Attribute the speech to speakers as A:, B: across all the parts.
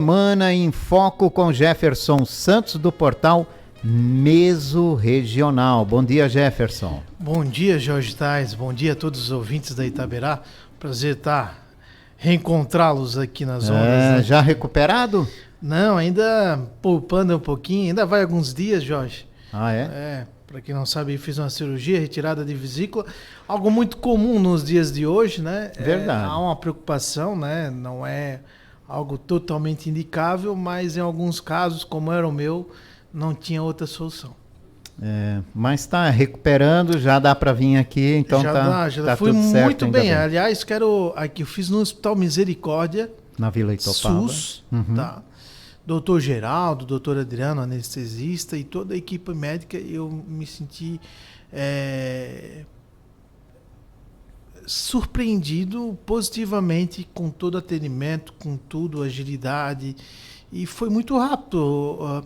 A: Semana em Foco com Jefferson Santos do portal Mesorregional. Bom dia, Jefferson.
B: Bom dia, Jorge Tais. Bom dia a todos os ouvintes da Itaberá. Prazer estar reencontrá-los aqui nas ondas. Né?
A: Já recuperado?
B: Não, ainda poupando um pouquinho. Ainda vai alguns dias, Jorge.
A: Ah, é?
B: Para quem não sabe, eu fiz uma cirurgia, retirada de vesícula. Algo muito comum nos dias de hoje, né?
A: Verdade.
B: Há uma preocupação, né? Não é algo totalmente indicável, mas em alguns casos, como era o meu, não tinha outra solução.
A: Mas está recuperando, já dá para vir aqui, então
B: já fui
A: tudo certo.
B: Muito bem. Aliás, eu fiz no Hospital Misericórdia,
A: na Vila Itopava.
B: SUS, tá? Doutor Geraldo, doutor Adriano, anestesista e toda a equipe médica, eu me senti surpreendido positivamente com todo o atendimento, com tudo, agilidade, e foi muito rápido,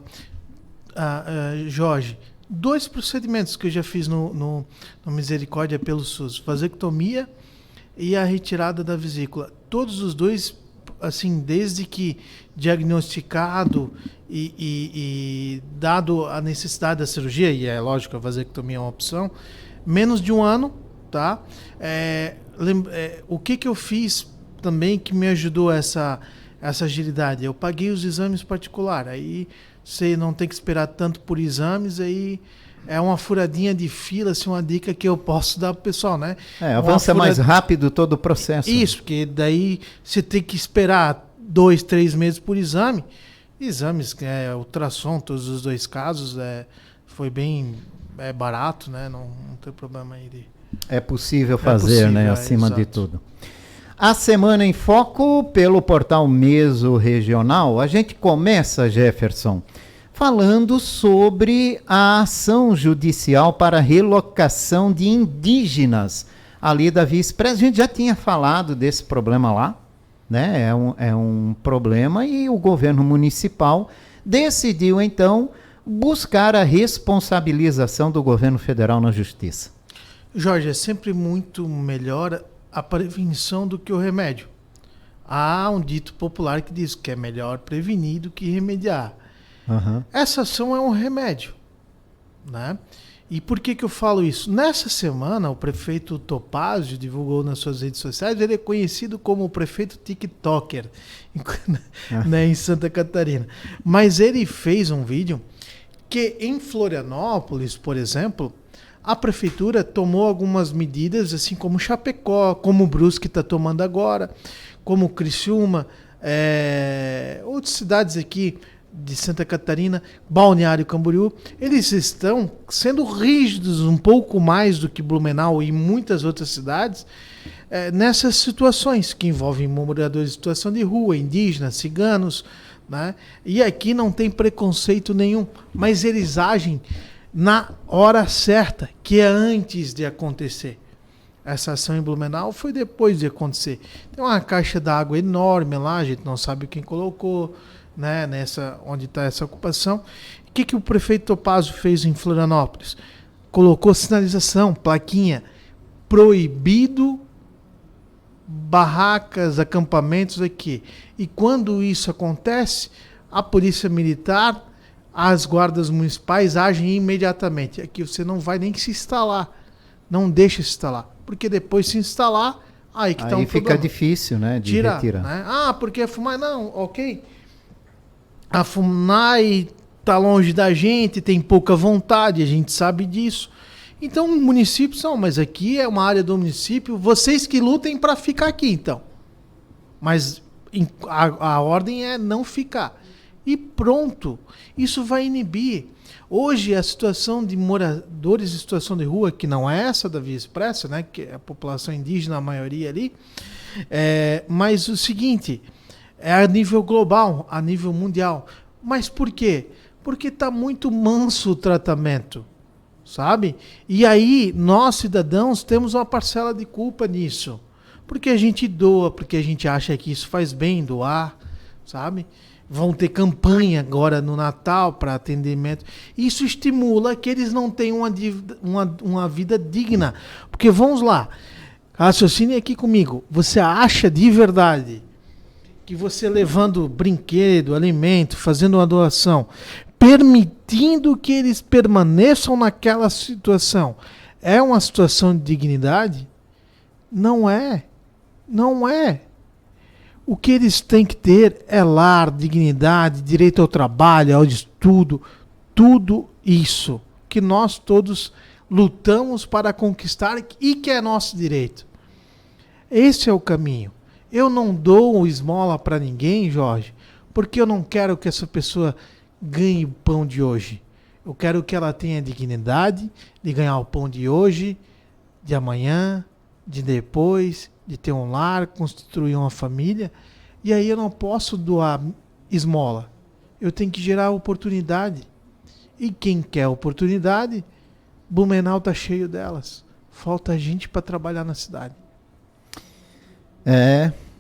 B: Jorge. 2 procedimentos que eu já fiz no Misericórdia pelo SUS, vasectomia e a retirada da vesícula. Todos os dois, assim, desde que diagnosticado e dado a necessidade da cirurgia, e é lógico, a vasectomia é uma opção, menos de um ano, tá? O que eu fiz também que me ajudou essa agilidade? Eu paguei os exames particulares, aí você não tem que esperar tanto por exames, aí é uma furadinha de fila, assim, uma dica que eu posso dar pro pessoal, né?
A: Avança mais rápido todo o processo.
B: Isso, porque daí você tem que esperar 2, 3 meses por exame. Exames, ultrassom, todos os 2 casos, foi bem barato, né? Não tem problema aí.
A: É possível fazer, né? Acima de tudo. A Semana em Foco pelo portal Mesorregional. A gente começa, Jefferson, falando sobre a ação judicial para relocação de indígenas ali da Via Expressa. A gente já tinha falado desse problema lá, né? É um problema e o governo municipal decidiu, então, buscar a responsabilização do governo federal na justiça.
B: Jorge, é sempre muito melhor a prevenção do que o remédio. Há um dito popular que diz que é melhor prevenir do que remediar.
A: Uhum.
B: Essa ação é um remédio, né? E por que eu falo isso? Nessa semana, o prefeito Topázio divulgou nas suas redes sociais, ele é conhecido como o prefeito TikToker, né, em Santa Catarina. Mas ele fez um vídeo que em Florianópolis, por exemplo, a prefeitura tomou algumas medidas, assim como Chapecó, como Brusque está tomando agora, como Criciúma, outras cidades aqui de Santa Catarina, Balneário Camboriú, eles estão sendo rígidos um pouco mais do que Blumenau e muitas outras cidades nessas situações que envolvem moradores em situação de rua, indígenas, ciganos, né? E aqui não tem preconceito nenhum, mas eles agem na hora certa, que é antes de acontecer. Essa ação em Blumenau foi depois de acontecer. Tem uma caixa d'água enorme lá, a gente não sabe quem colocou, né, onde está essa ocupação. O que o prefeito Topázio fez em Florianópolis? Colocou sinalização, plaquinha, proibido barracas, acampamentos aqui. E quando isso acontece, a polícia militar, as guardas municipais agem imediatamente. Aqui você não vai nem se instalar. Não deixa se instalar. Porque depois se instalar, aí que está um
A: fica difícil, né, de retirar.
B: Né? Porque a FUNAI... Não, ok. A FUNAI está longe da gente, tem pouca vontade, a gente sabe disso. Então, municípios são, mas aqui é uma área do município, vocês que lutem para ficar aqui, então. Mas a ordem é não ficar. E pronto, isso vai inibir. Hoje a situação de moradores em situação de rua, que não é essa da Via Expressa, né, que é a população indígena, a maioria ali, mas o seguinte, é a nível global, a nível mundial. Mas por quê? Porque está muito manso o tratamento, sabe? E aí nós, cidadãos, temos uma parcela de culpa nisso. Porque a gente doa, porque a gente acha que isso faz bem doar, sabe? Vão ter campanha agora no Natal para atendimento. Isso estimula que eles não tenham uma vida digna. Porque vamos lá, raciocine aqui comigo. Você acha de verdade que você levando brinquedo, alimento, fazendo uma doação, permitindo que eles permaneçam naquela situação, é uma situação de dignidade? Não é. Não é. O que eles têm que ter é lar, dignidade, direito ao trabalho, ao estudo, tudo isso que nós todos lutamos para conquistar e que é nosso direito. Esse é o caminho. Eu não dou esmola para ninguém, Jorge, porque eu não quero que essa pessoa ganhe o pão de hoje. Eu quero que ela tenha dignidade de ganhar o pão de hoje, de amanhã, de depois, de ter um lar, constituir uma família. E aí eu não posso doar esmola. Eu tenho que gerar oportunidade. E quem quer oportunidade, Blumenau está cheio delas. Falta gente para trabalhar na cidade.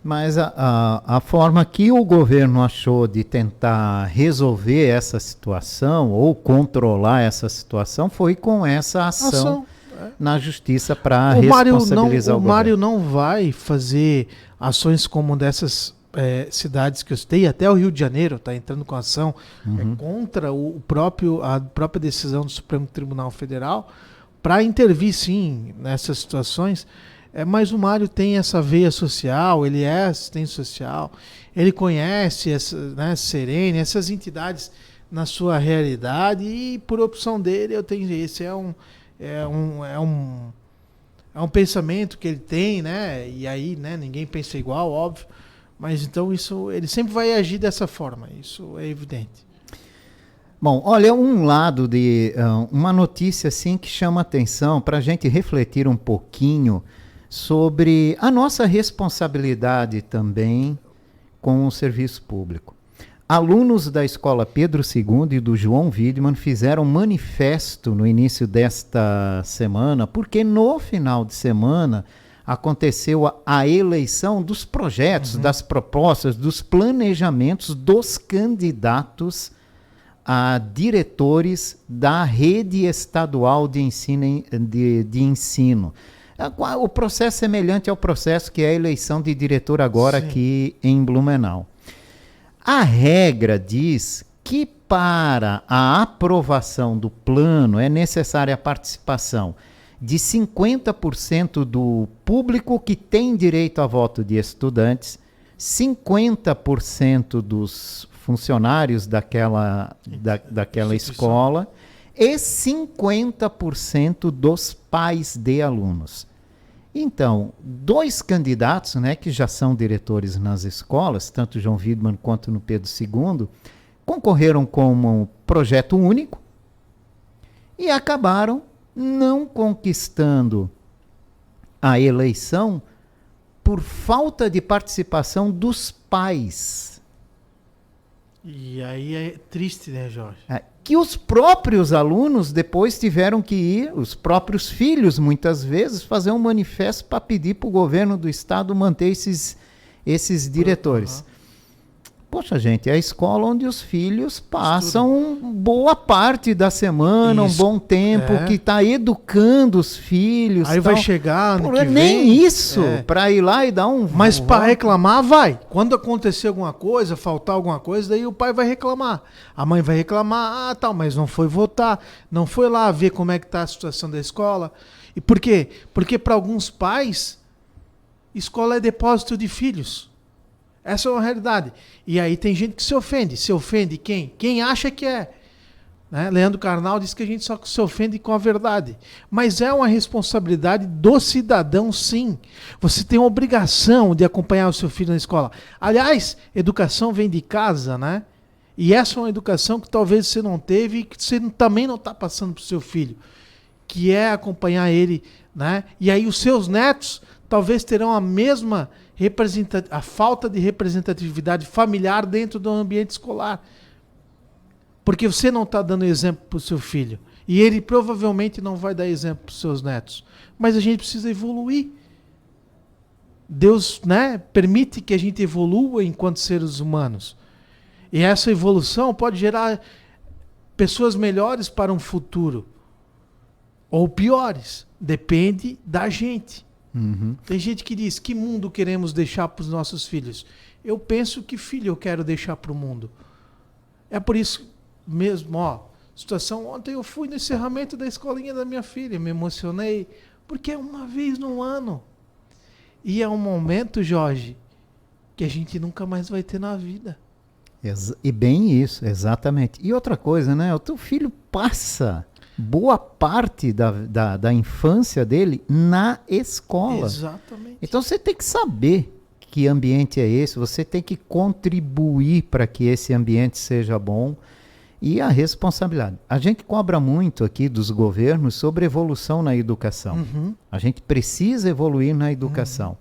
A: Mas a forma que o governo achou de tentar resolver essa situação ou controlar essa situação foi com essa ação na justiça para responsabilizar o governo.
B: O Mário não vai fazer ações como dessas cidades que eu citei, até o Rio de Janeiro está entrando com ação contra a própria decisão do Supremo Tribunal Federal para intervir, sim, nessas situações. Mas o Mário tem essa veia social, ele é assistente social, ele conhece Serene, essas entidades na sua realidade e por opção dele eu tenho esse é um pensamento que ele tem, né? E aí, né, ninguém pensa igual, óbvio, mas então isso ele sempre vai agir dessa forma, isso é evidente.
A: Bom, olha, um lado de uma notícia assim que chama atenção para a gente refletir um pouquinho sobre a nossa responsabilidade também com o serviço público. Alunos da Escola Pedro II e do João Wiedmann fizeram um manifesto no início desta semana, porque no final de semana aconteceu a eleição dos projetos, das propostas, dos planejamentos dos candidatos a diretores da rede estadual de ensino. O processo semelhante ao processo que é a eleição de diretor agora aqui em Blumenau. A regra diz que para a aprovação do plano é necessária a participação de 50% do público que tem direito a voto de estudantes, 50% dos funcionários daquela escola e 50% dos pais de alunos. Então, dois candidatos, né, que já são diretores nas escolas, tanto João Wiedmann quanto no Pedro II, concorreram como projeto único e acabaram não conquistando a eleição por falta de participação dos pais.
B: E aí é triste, né, Jorge?
A: Que os próprios alunos depois tiveram que ir, os próprios filhos, muitas vezes, fazer um manifesto para pedir para o governo do estado manter esses diretores. Poxa, gente, é a escola onde os filhos passam boa parte da semana, um bom tempo, que está educando os filhos.
B: Aí vai chegar ano que
A: nem
B: vem,
A: isso, para ir lá e dar um...
B: Mas para reclamar, vai. Quando acontecer alguma coisa, faltar alguma coisa, daí o pai vai reclamar. A mãe vai reclamar, mas não foi votar, não foi lá ver como é que está a situação da escola. E por quê? Porque para alguns pais, escola é depósito de filhos. Essa é uma realidade. E aí tem gente que se ofende. Se ofende quem? Quem acha que é. Né? Leandro Carnal diz que a gente só se ofende com a verdade. Mas é uma responsabilidade do cidadão, sim. Você tem a obrigação de acompanhar o seu filho na escola. Aliás, educação vem de casa, né? E essa é uma educação que talvez você não teve e que você também não está passando para o seu filho. Que é acompanhar ele, né? E aí os seus netos talvez terão a mesma a falta de representatividade familiar dentro do ambiente escolar. Porque você não está dando exemplo para o seu filho. E ele provavelmente não vai dar exemplo para os seus netos. Mas a gente precisa evoluir. Deus, né, permite que a gente evolua enquanto seres humanos. E essa evolução pode gerar pessoas melhores para um futuro. Ou piores. Depende da gente.
A: Uhum.
B: Tem gente que diz, que mundo queremos deixar para os nossos filhos? Eu penso que filho eu quero deixar para o mundo. É por isso mesmo, situação, ontem eu fui no encerramento da escolinha da minha filha, me emocionei, porque é uma vez no ano. E é um momento, Jorge, que a gente nunca mais vai ter na vida.
A: E bem isso, exatamente. E outra coisa, né? O teu filho passa boa parte da infância dele na escola.
B: Exatamente.
A: Então você tem que saber que ambiente é esse, você tem que contribuir para que esse ambiente seja bom. E a responsabilidade. A gente cobra muito aqui dos governos sobre evolução na educação.
B: Uhum.
A: A gente precisa evoluir na educação.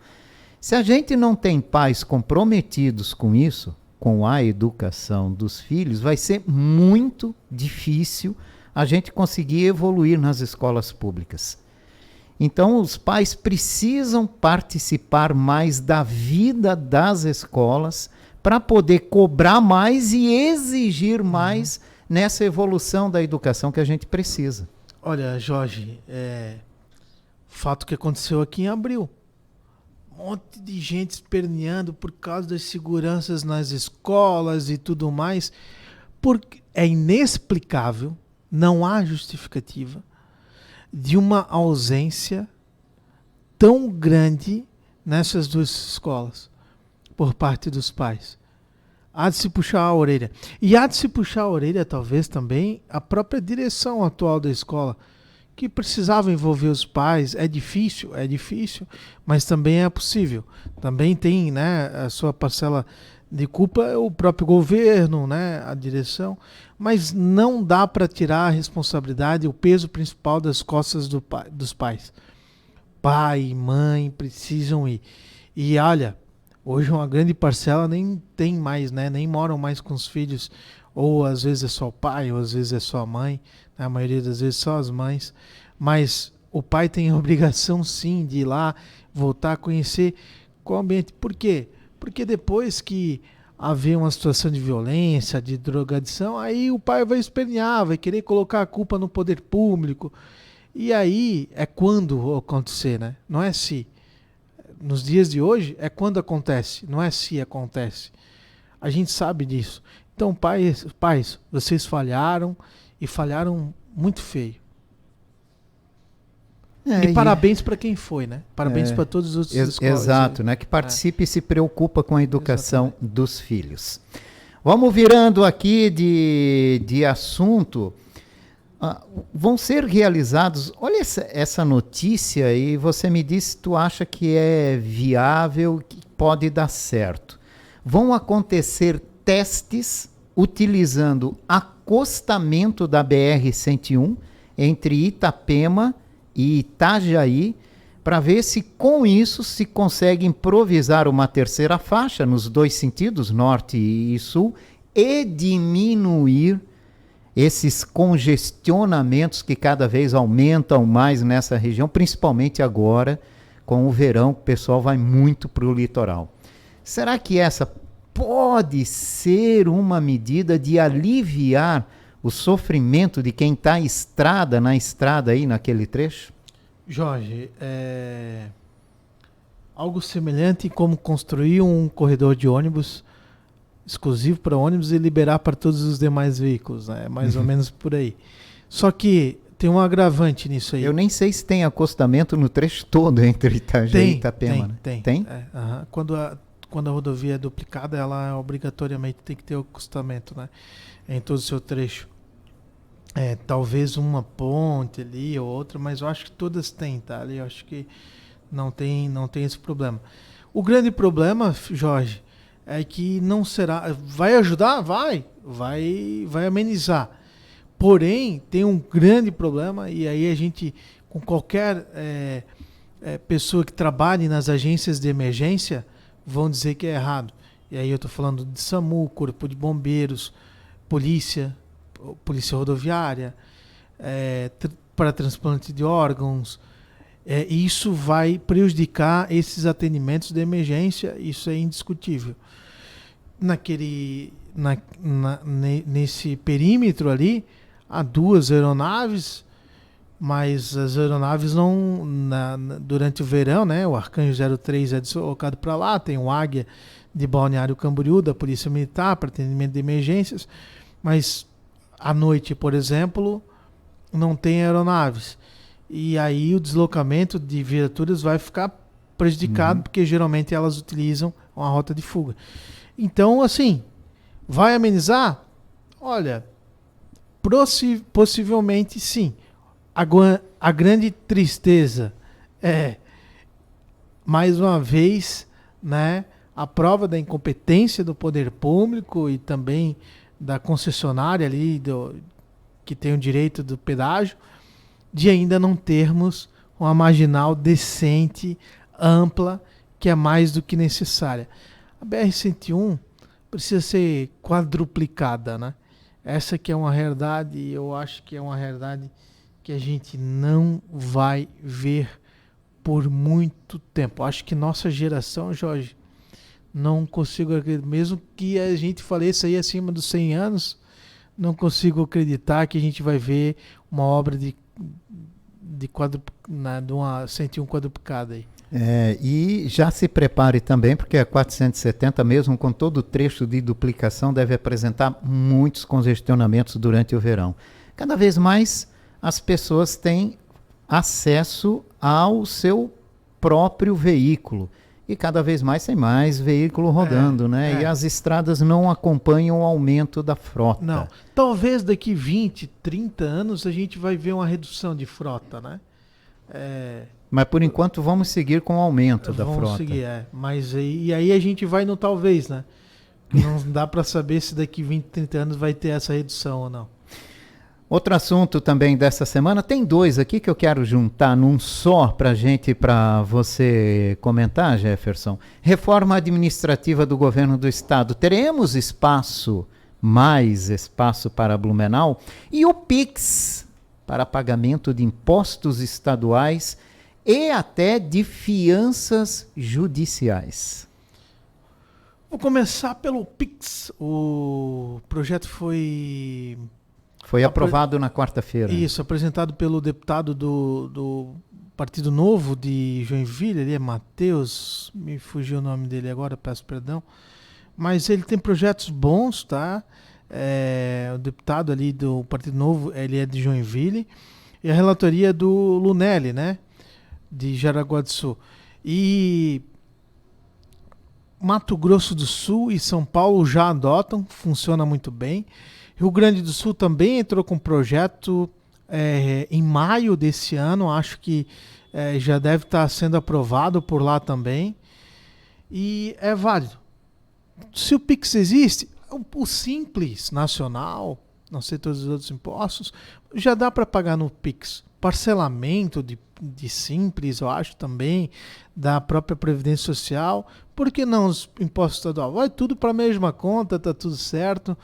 A: Se a gente não tem pais comprometidos com isso, com a educação dos filhos, vai ser muito difícil a gente conseguir evoluir nas escolas públicas. Então, os pais precisam participar mais da vida das escolas para poder cobrar mais e exigir mais nessa evolução da educação que a gente precisa.
B: Olha, Jorge, fato que aconteceu aqui em abril. Um monte de gente esperneando por causa das seguranças nas escolas e tudo mais. Porque é inexplicável, não há justificativa de uma ausência tão grande nessas duas escolas por parte dos pais. Há de se puxar a orelha. E há de se puxar a orelha, talvez, também a própria direção atual da escola, que precisava envolver os pais. É difícil, mas também é possível. Também tem, né, a sua parcela de culpa, o próprio governo, né, a direção, mas não dá para tirar a responsabilidade, o peso principal das costas dos pais. Pai e mãe precisam ir. E olha, hoje uma grande parcela nem tem mais, né? Nem moram mais com os filhos. Ou às vezes é só o pai, ou às vezes é só a mãe. A maioria das vezes só as mães. Mas o pai tem a obrigação sim de ir lá, voltar a conhecer qual ambiente. Por quê? Porque depois que haver uma situação de violência, de drogadição, aí o pai vai espernear, vai querer colocar a culpa no poder público. E aí é quando acontecer, né? Não é se. Nos dias de hoje é quando acontece, não é se acontece. A gente sabe disso. Então, pais, vocês falharam e falharam muito feio. E parabéns para quem foi, né? Parabéns para todos os outros escolas.
A: Exato, né? Que participe e se preocupa com a educação dos filhos. Vamos virando aqui de assunto. Vão ser realizados, olha essa notícia e você me diz se tu acha que é viável, que pode dar certo. Vão acontecer testes utilizando acostamento da BR-101 entre Itapema e Itajaí, para ver se com isso se consegue improvisar uma terceira faixa nos dois sentidos, norte e sul, e diminuir esses congestionamentos que cada vez aumentam mais nessa região, principalmente agora com o verão, o pessoal vai muito para o litoral. Será que essa pode ser uma medida de aliviar o sofrimento de quem está na estrada aí naquele trecho?
B: Jorge, algo semelhante como construir um corredor de ônibus exclusivo para ônibus e liberar para todos os demais veículos, né? Mais ou menos por aí. Só que tem um agravante nisso aí.
A: Eu nem sei se tem acostamento no trecho todo entre Itajaí e Itapema.
B: Tem? Quando a rodovia é duplicada, ela obrigatoriamente tem que ter acostamento, né? Em todo o seu trecho. Talvez uma ponte ali ou outra, mas eu acho que todas têm, tá? Ali eu acho que não tem esse problema. O grande problema, Jorge, é que não será... Vai ajudar? Vai amenizar. Porém, tem um grande problema, e aí a gente, com qualquer pessoa que trabalhe nas agências de emergência, vão dizer que é errado. E aí eu estou falando de SAMU, Corpo de Bombeiros, polícia rodoviária, para transplante de órgãos. Isso vai prejudicar esses atendimentos de emergência, isso é indiscutível. Nesse perímetro ali, há duas aeronaves, mas as aeronaves não, durante o verão, né, o Arcanjo 03 é deslocado para lá, tem o Águia de Balneário Camboriú, da Polícia Militar, para atendimento de emergências, mas à noite, por exemplo, não tem aeronaves. E aí o deslocamento de viaturas vai ficar prejudicado, porque geralmente elas utilizam uma rota de fuga. Então, assim, vai amenizar? Olha, possivelmente sim. A grande tristeza é, mais uma vez, né, a prova da incompetência do poder público e também da concessionária ali, que tem o direito do pedágio, de ainda não termos uma marginal decente, ampla, que é mais do que necessária. A BR-101 precisa ser quadruplicada, né? Essa que é uma realidade, e eu acho que é uma realidade que a gente não vai ver por muito tempo. Acho que nossa geração, Jorge, não consigo acreditar, mesmo que a gente faleça aí acima dos 100 anos, não consigo acreditar que a gente vai ver uma obra de uma 101 quadruplicada aí.
A: E já se prepare também, porque a 470, mesmo com todo o trecho de duplicação, deve apresentar muitos congestionamentos durante o verão. Cada vez mais as pessoas têm acesso ao seu próprio veículo. E cada vez mais tem mais veículo rodando, né? E as estradas não acompanham o aumento da frota.
B: Não. Talvez daqui 20, 30 anos a gente vai ver uma redução de frota, né?
A: Mas por enquanto vamos seguir com o aumento da frota.
B: Vamos seguir, Mas aí a gente vai no talvez, né? Não dá para saber se daqui 20, 30 anos vai ter essa redução ou não.
A: Outro assunto também dessa semana, tem dois aqui que eu quero juntar num só para você comentar, Jefferson. Reforma administrativa do governo do estado. Teremos mais espaço para Blumenau? E o Pix, para pagamento de impostos estaduais e até de fianças judiciais.
B: Vou começar pelo Pix. O projeto foi
A: aprovado na quarta-feira.
B: Isso, apresentado pelo deputado do Partido Novo de Joinville, ele é Matheus, me fugiu o nome dele agora, peço perdão. Mas ele tem projetos bons, tá? O deputado ali do Partido Novo, ele é de Joinville. E a relatoria do Lunelli, né? De Jaraguá do Sul. E Mato Grosso do Sul e São Paulo já adotam, funciona muito bem. Rio Grande do Sul também entrou com um projeto em maio desse ano, acho que já deve estar sendo aprovado por lá também. E é válido. Se o Pix existe, o Simples Nacional, não sei todos os outros impostos, já dá para pagar no Pix. Parcelamento de Simples, eu acho também, da própria Previdência Social. Por que não os impostos estaduais? Vai tudo para a mesma conta, tá tudo certo.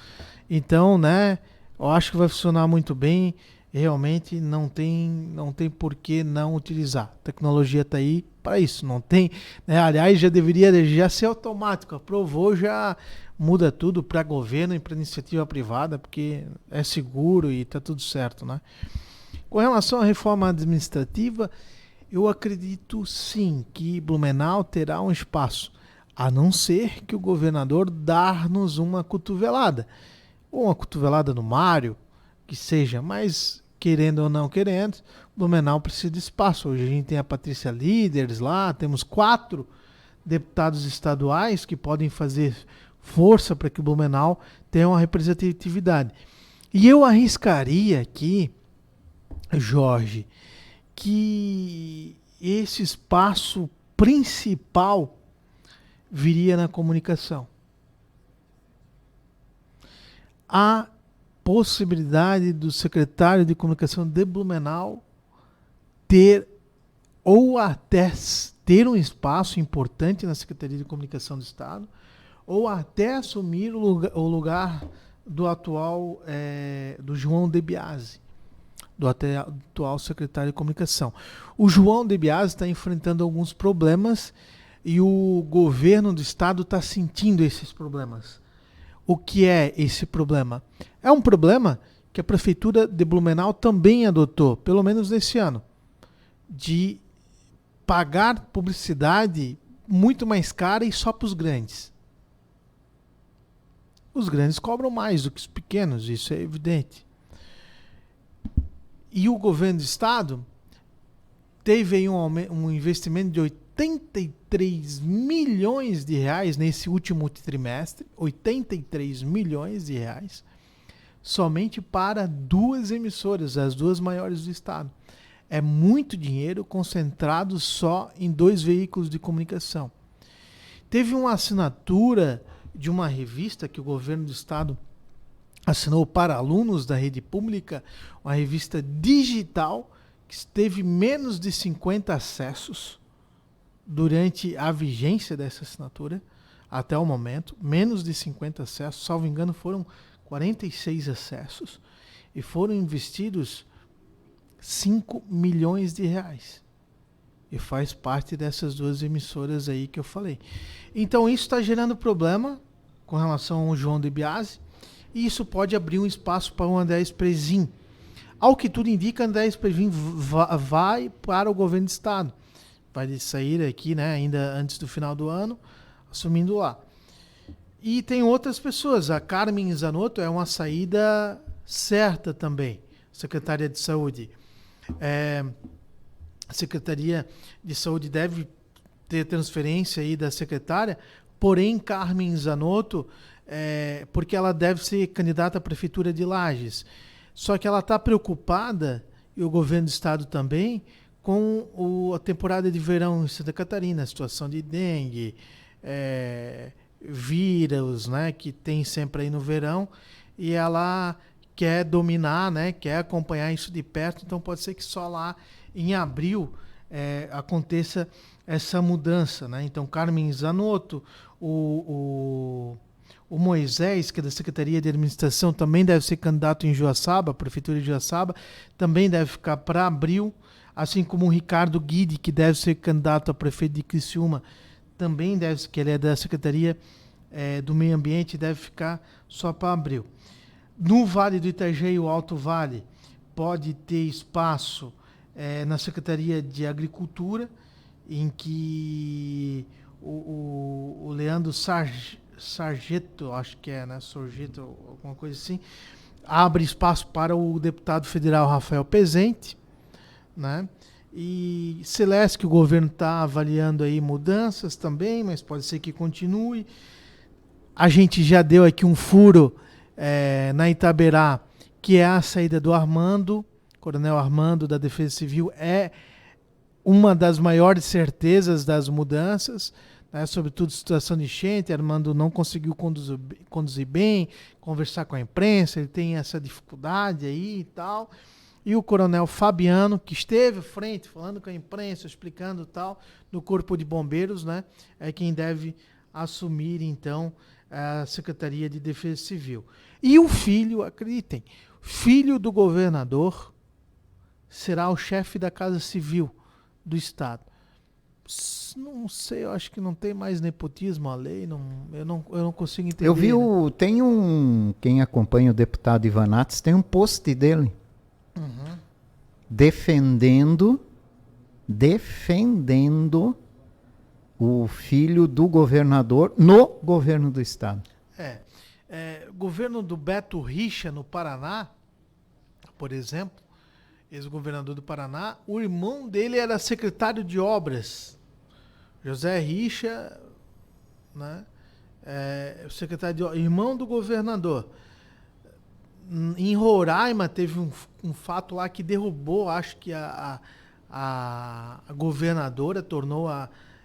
B: Então, né, eu acho que vai funcionar muito bem. Realmente não tem por que não utilizar. A tecnologia está aí para isso. Não tem, né? Aliás, já deveria ser automático. Aprovou, já muda tudo para governo e para iniciativa privada, porque é seguro e está tudo certo, né? Com relação à reforma administrativa, eu acredito sim que Blumenau terá um espaço, a não ser que o governador dar-nos uma cotovelada. Ou uma cotovelada no Mário, que seja, mas querendo ou não querendo, Blumenau precisa de espaço. Hoje a gente tem a Patrícia Líderes lá, temos 4 deputados estaduais que podem fazer força para que Blumenau tenha uma representatividade. E eu arriscaria aqui, Jorge, que esse espaço principal viria na comunicação. A possibilidade do secretário de comunicação de Blumenau ter ou até ter um espaço importante na Secretaria de Comunicação do Estado, ou até assumir o lugar do atual do João De Biasi, do atual secretário de Comunicação. O João De Biasi está enfrentando alguns problemas e o governo do Estado está sentindo esses problemas. O que é esse problema? É um problema que que a Prefeitura de Blumenau também adotou, pelo menos nesse ano, de pagar publicidade muito mais cara e só para os grandes. Os grandes cobram mais do que os pequenos, isso é evidente. E o governo do estado teve aí um investimento de 83 milhões de reais nesse último trimestre, 83 milhões de reais, somente para 2 emissoras, as 2 maiores do estado. É muito dinheiro concentrado só em 2 veículos de comunicação. Teve uma assinatura de uma revista que o governo do estado assinou para alunos da rede pública, uma revista digital que teve menos de 50 acessos durante a vigência dessa assinatura, até o momento, menos de 50 acessos, salvo engano foram 46 acessos, e foram investidos 5 milhões de reais. E faz parte dessas 2 emissoras aí que eu falei. Então isso está gerando problema com relação ao João de Biase, e isso pode abrir um espaço para o André Sprezin. Ao que tudo indica, André Sprezin vai para o governo do estado. Vai sair aqui, né, ainda antes do final do ano, assumindo lá. E tem outras pessoas. A Carmen Zanotto é uma saída certa também, secretária de Saúde. A Secretaria de Saúde deve ter transferência aí da secretária, porém Carmen Zanotto, porque ela deve ser candidata à Prefeitura de Lages. Só que ela está preocupada, e o governo do estado também, com a temporada de verão em Santa Catarina, a situação de dengue, vírus, né, que tem sempre aí no verão, e ela quer dominar, né, quer acompanhar isso de perto, então pode ser que só lá em abril aconteça essa mudança, né? Então Carmen Zanotto, o Moisés, que é da Secretaria de Administração, também deve ser candidato em Joaçaba, a Prefeitura de Joaçaba, também deve ficar para abril, assim como o Ricardo Guide, que deve ser candidato a prefeito de Criciúma, também deve, que ele é da Secretaria do Meio Ambiente, deve ficar só para abril. No Vale do Itajaí e o Alto Vale, pode ter espaço na Secretaria de Agricultura, em que o Leandro Sargento, acho que né? Sargento, alguma coisa assim, abre espaço para o deputado federal Rafael Pezente, né? E Celeste, que o governo está avaliando aí mudanças também, mas pode ser que continue. A gente já deu aqui um furo na Itaberá, que é a saída do Armando, Coronel Armando da Defesa Civil, é uma das maiores certezas das mudanças, né, sobretudo situação de enchente. Armando não conseguiu conduzir bem, conversar com a imprensa, ele tem essa dificuldade aí e tal. E o Coronel Fabiano, que esteve à frente, falando com a imprensa, explicando tal, no Corpo de Bombeiros, né, é quem deve assumir, então, a Secretaria de Defesa Civil. E o filho, acreditem, filho do governador será o chefe da Casa Civil do Estado. Não sei, eu acho que não tem mais nepotismo a lei, eu não consigo entender.
A: Eu vi, quem acompanha o deputado Ivanates, tem um post dele, defendendo o filho do governador no governo do estado.
B: Governo do Beto Richa, no Paraná, por exemplo, ex-governador do Paraná, o irmão dele era secretário de obras, José Richa, né? O secretário irmão do governador. Em Roraima teve um fato lá que derrubou, acho que a governadora, tornou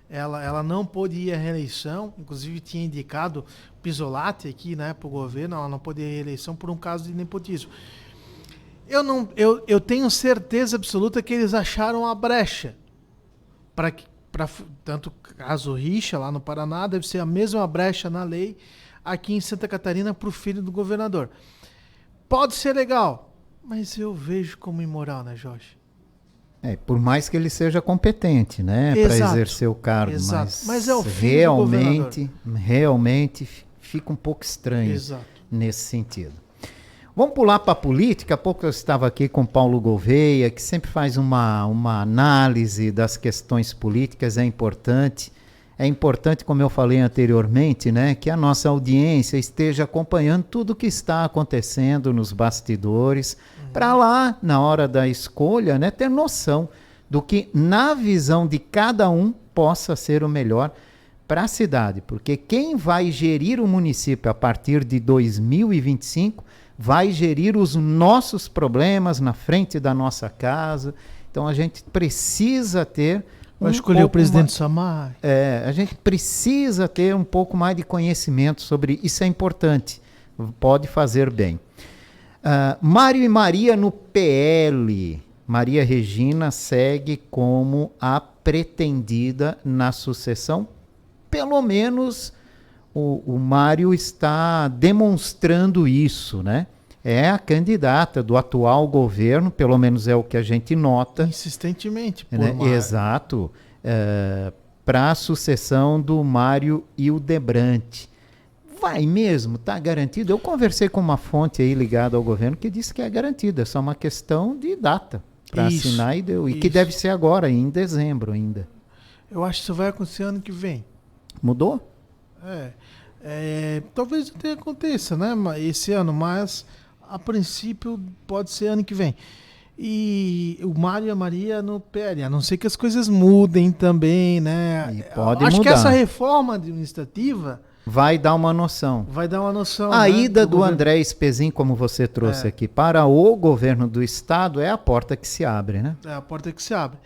B: ela não pôde ir à reeleição, inclusive tinha indicado Pisolatti aqui, né, para o governo, ela não pôde ir à reeleição por um caso de nepotismo. Eu tenho certeza absoluta que eles acharam a brecha. Tanto caso Richa, lá no Paraná, deve ser a mesma brecha na lei aqui em Santa Catarina para o filho do governador. Pode ser legal, mas eu vejo como imoral, né, Jorge?
A: Por mais que ele seja competente, né, para exercer o cargo,
B: mas é o filho do governador.
A: Realmente fica um pouco estranho.
B: Exato.
A: Nesse sentido. Vamos pular para a política. Há pouco eu estava aqui com Paulo Gouveia, que sempre faz uma análise das questões políticas, é importante. É importante, como eu falei anteriormente, né, que a nossa audiência esteja acompanhando tudo o que está acontecendo nos bastidores, para lá, na hora da escolha, né, ter noção do que, na visão de cada um, possa ser o melhor para a cidade. Porque quem vai gerir o município a partir de 2025 vai gerir os nossos problemas na frente da nossa casa. Então a gente precisa ter...
B: Vai escolher o presidente Samar.
A: A gente precisa ter um pouco mais de conhecimento sobre isso, é importante, pode fazer bem. Mário e Maria no PL. Maria Regina segue como a pretendida na sucessão. Pelo menos o Mário está demonstrando isso, né? É a candidata do atual governo, pelo menos é o que a gente nota.
B: Insistentemente,
A: né? Exato. Para a sucessão do Mário Hildebrand. Vai mesmo? Está garantido? Eu conversei com uma fonte aí ligada ao governo que disse que é garantido. É só uma questão de data para assinar e que deve ser agora, em dezembro ainda.
B: Eu acho que isso vai acontecer ano que vem.
A: Mudou?
B: Talvez até aconteça, né? Esse ano, mas a princípio pode ser ano que vem. E o Mário e a Maria no PL, a não ser que as coisas mudem também, né?
A: Acho
B: que essa reforma administrativa
A: vai dar uma noção.
B: A
A: ida do André Spezin, como você trouxe aqui, para o governo do estado é a porta que se abre, né?
B: É a porta que se abre.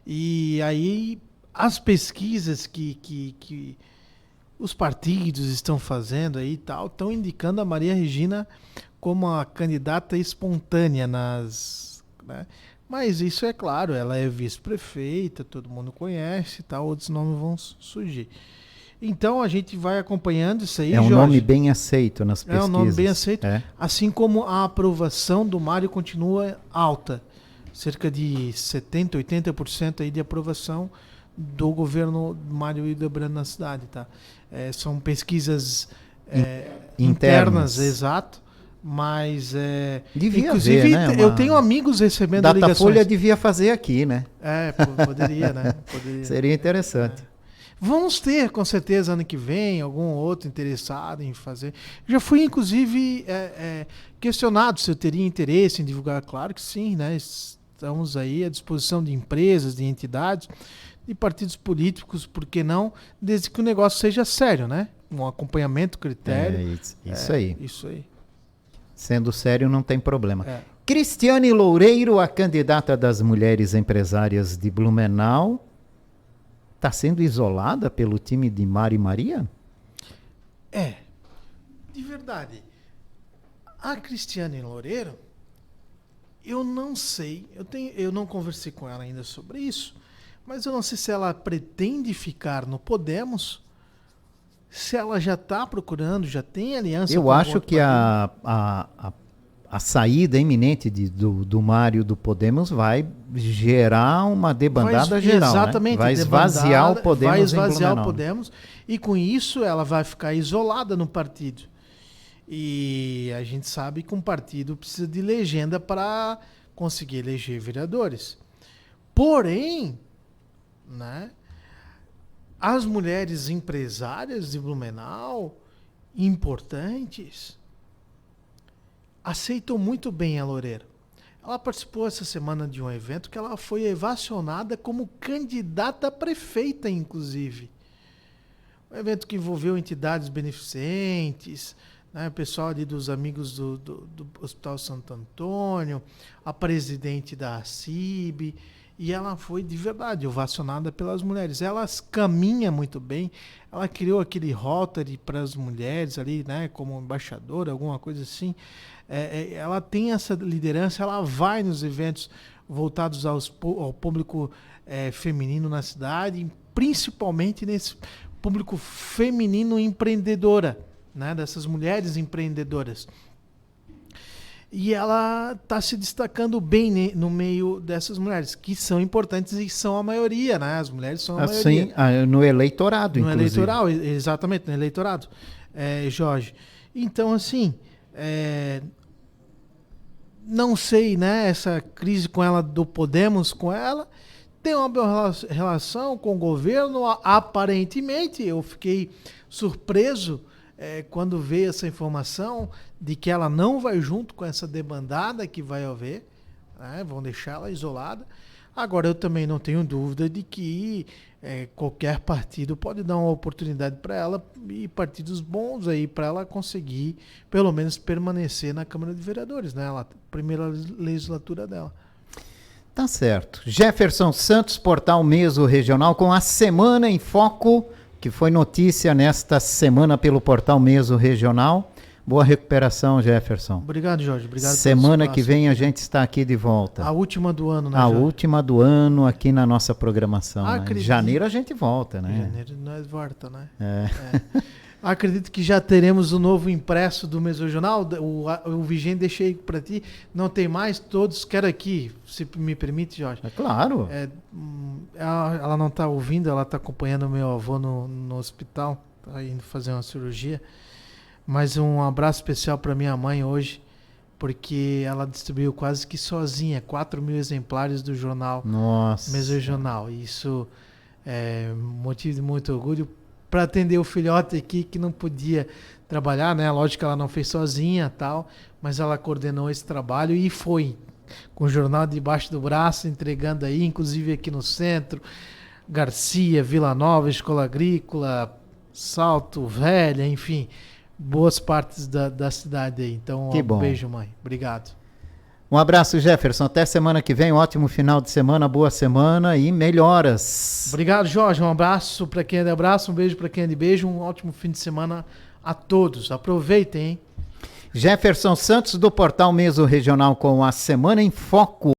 B: E aí as pesquisas que os partidos estão fazendo aí e tal, estão indicando a Maria Regina como a candidata espontânea nas... né? Mas isso é claro, ela é vice-prefeita, todo mundo conhece e tal, outros nomes vão surgir. Então a gente vai acompanhando isso aí,
A: É um
B: Jorge.
A: nome bem aceito nas pesquisas.
B: É um nome bem aceito, assim como a aprovação do Mário continua alta. Cerca de 70%, 80% aí de aprovação do governo Mário Hildebrand na cidade, tá? São pesquisas internas, exato, mas
A: devia
B: inclusive
A: haver, né,
B: eu tenho amigos recebendo
A: Datafolha
B: ligações.
A: devia fazer aqui, né?
B: Poderia, né?
A: Seria interessante.
B: Vamos ter, com certeza, ano que vem, algum outro interessado em fazer. Já fui, inclusive, questionado se eu teria interesse em divulgar. Claro que sim, né? Estamos aí à disposição de empresas, de entidades, de partidos políticos, por que não? Desde que o negócio seja sério, né? Um acompanhamento, critério.
A: Isso aí.
B: Isso aí.
A: Sendo sério, não tem problema. Cristiane Loureiro, a candidata das mulheres empresárias de Blumenau, está sendo isolada pelo time de Mário e Maria?
B: De verdade. A Cristiane Loureiro, eu não sei, eu não conversei com ela ainda sobre isso, mas eu não sei se ela pretende ficar no Podemos, se ela já está procurando, já tem aliança
A: com acho que a saída iminente do Mário do Podemos vai gerar uma debandada geral. Exatamente. Né? Vai esvaziar o Podemos.
B: Vai esvaziar o Podemos e com isso ela vai ficar isolada no partido. E a gente sabe que um partido precisa de legenda para conseguir eleger vereadores. Porém, né, as mulheres empresárias de Blumenau, importantes, aceitam muito bem a Loureiro. Ela participou essa semana de um evento que ela foi ovacionada como candidata a prefeita, inclusive. Um evento que envolveu entidades beneficentes, né, o pessoal ali dos amigos do Hospital Santo Antônio, a presidente da ACIB, e ela foi de verdade ovacionada pelas mulheres. Ela caminha muito bem, ela criou aquele Rotary para as mulheres ali, né, como embaixadora, alguma coisa assim. Ela tem essa liderança, ela vai nos eventos voltados ao público feminino na cidade, principalmente nesse público feminino empreendedora, né, dessas mulheres empreendedoras. E ela está se destacando bem no meio dessas mulheres, que são importantes e são a maioria, né? As mulheres são a maioria.
A: No eleitorado, inclusive.
B: No eleitorado, exatamente, no eleitorado, Jorge. Então, assim, não sei, né? Essa crise com ela, do Podemos com ela, tem uma boa relação com o governo, aparentemente. Eu fiquei surpreso quando veio essa informação de que ela não vai junto com essa debandada que vai haver, né? Vão deixá-la isolada. Agora, eu também não tenho dúvida de que qualquer partido pode dar uma oportunidade para ela, e partidos bons aí para ela conseguir, pelo menos, permanecer na Câmara de Vereadores, né? A primeira legislatura dela.
A: Tá certo. Jefferson Santos, Portal Meso Regional, com a Semana em Foco, que foi notícia nesta semana pelo Portal Meso Regional. Boa recuperação, Jefferson.
B: Obrigado, Jorge. Obrigado.
A: Semana que vem a gente está aqui de volta.
B: A última do ano, né,
A: A
B: Jorge?
A: última do ano aqui na nossa programação. Né?
B: Acredito.
A: Janeiro a gente volta, né?
B: Janeiro nós volta, né? Acredito que já teremos o novo impresso do Meso Regional. O vigente deixei para ti. Não tem mais, todos quero aqui, se me permite, Jorge.
A: É claro.
B: Ela não está ouvindo, ela está acompanhando o meu avô no hospital, está indo fazer uma cirurgia. Mas um abraço especial para minha mãe hoje, porque ela distribuiu quase que sozinha 4.000 exemplares do jornal Meso Regional. Isso é motivo de muito orgulho para atender o filhote aqui que não podia trabalhar, né? Lógico que ela não fez sozinha, tal, mas ela coordenou esse trabalho e foi com o jornal debaixo do braço, entregando aí, inclusive aqui no centro, Garcia, Vila Nova, Escola Agrícola, Salto Velha, enfim, boas partes da cidade aí. Então, beijo, mãe. Obrigado.
A: Um abraço, Jefferson. Até semana que vem. Um ótimo final de semana, boa semana e melhoras.
B: Obrigado, Jorge. Um abraço para quem é de abraço, um beijo para quem é de beijo. Um ótimo fim de semana a todos. Aproveitem, hein?
A: Jefferson Santos, do Portal Meso Regional, com a Semana em Foco.